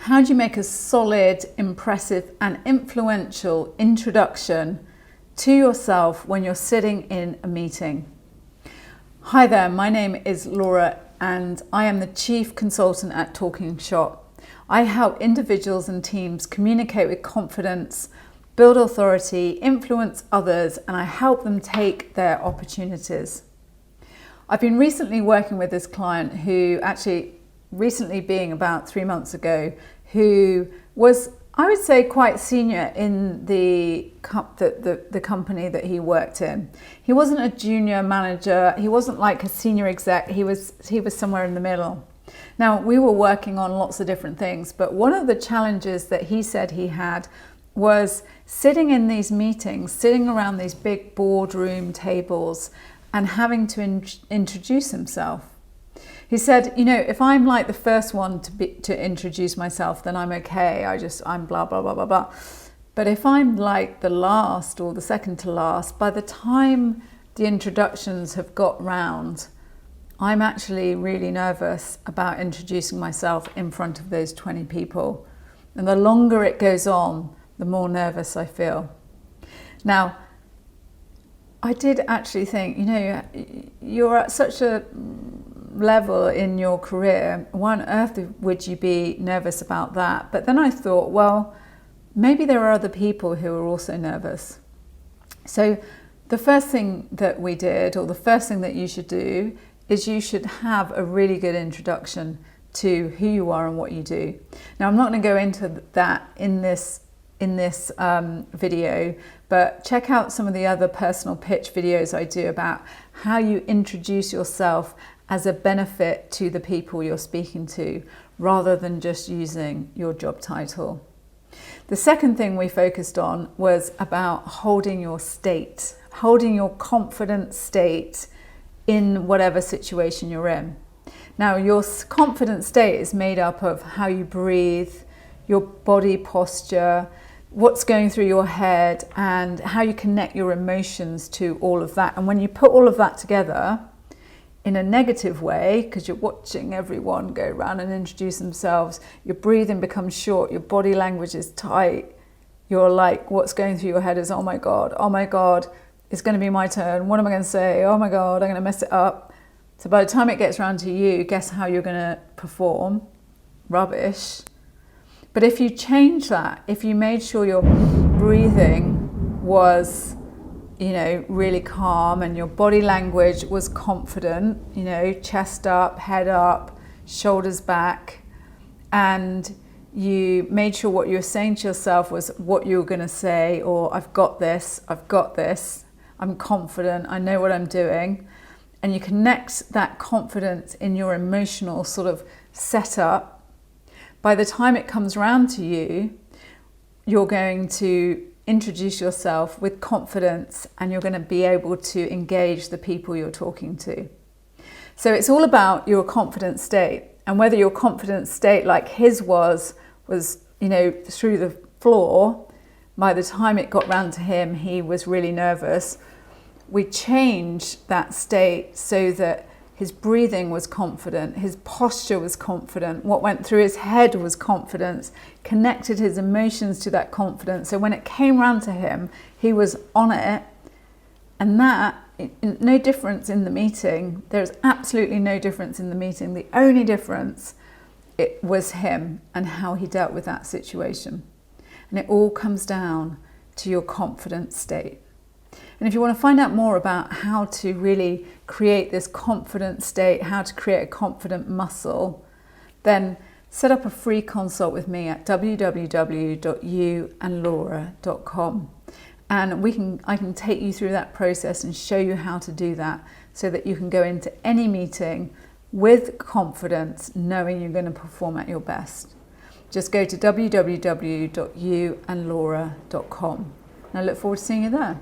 How do you make a solid, impressive and influential introduction to yourself when you're sitting in a meeting? Hi there, my name is Laura and I am the Chief Consultant at Talking Shop. I help individuals and teams communicate with confidence, build authority, influence others, and I help them take their opportunities. I've been recently working with this client who recently being about 3 months ago, who was, I would say, quite senior in the company that he worked in. He wasn't a junior manager, he wasn't like a senior exec, he was somewhere in the middle. Now, we were working on lots of different things, but one of the challenges that he said he had was sitting in these meetings, sitting around these big boardroom tables and having to introduce himself. He said, you know, if I'm like the first one to introduce myself, then I'm okay. I'm blah, blah, blah, blah, blah. But if I'm like the last or the second to last, by the time the introductions have got round, I'm actually really nervous about introducing myself in front of those 20 people. And the longer it goes on, the more nervous I feel. Now, I did actually think, you know, you're at such a level in your career, why on earth would you be nervous about that? But then I thought, well, maybe there are other people who are also nervous. So the first thing that we did, or the first thing that you should do, is you should have a really good introduction to who you are and what you do. Now, I'm not going to go into that in this video, but check out some of the other personal pitch videos I do about how you introduce yourself as a benefit to the people you're speaking to, rather than just using your job title. The second thing we focused on was about holding your state, holding your confident state in whatever situation you're in. Now, your confident state is made up of how you breathe, your body posture, what's going through your head, and how you connect your emotions to all of that. And when you put all of that together in a negative way, because you're watching everyone go around and introduce themselves, your breathing becomes short, your body language is tight, you're like, what's going through your head is, oh my God, it's going to be my turn, what am I going to say, oh my God, I'm going to mess it up. So by the time it gets around to you, guess how you're going to perform? Rubbish. But if you change that, if you made sure your breathing was, you know, really calm and your body language was confident, you know, chest up, head up, shoulders back, and you made sure what you were saying to yourself was what you were going to say, or I've got this, I'm confident, I know what I'm doing, and you connect that confidence in your emotional sort of setup. By the time it comes round to you, you're going to introduce yourself with confidence and you're going to be able to engage the people you're talking to. So it's all about your confident state, and whether your confident state, like his was, you know, through the floor. By the time it got round to him, he was really nervous. We changed that state so that his breathing was confident, his posture was confident, what went through his head was confidence, connected his emotions to that confidence. So when it came round to him, he was on it. And that, no difference in the meeting. There's absolutely no difference in the meeting. The only difference, it was him and how he dealt with that situation. And it all comes down to your confident state. And if you want to find out more about how to really create this confident state, how to create a confident muscle, then set up a free consult with me at www.youandlaura.com. And I can take you through that process and show you how to do that so that you can go into any meeting with confidence, knowing you're going to perform at your best. Just go to www.youandlaura.com. And I look forward to seeing you there.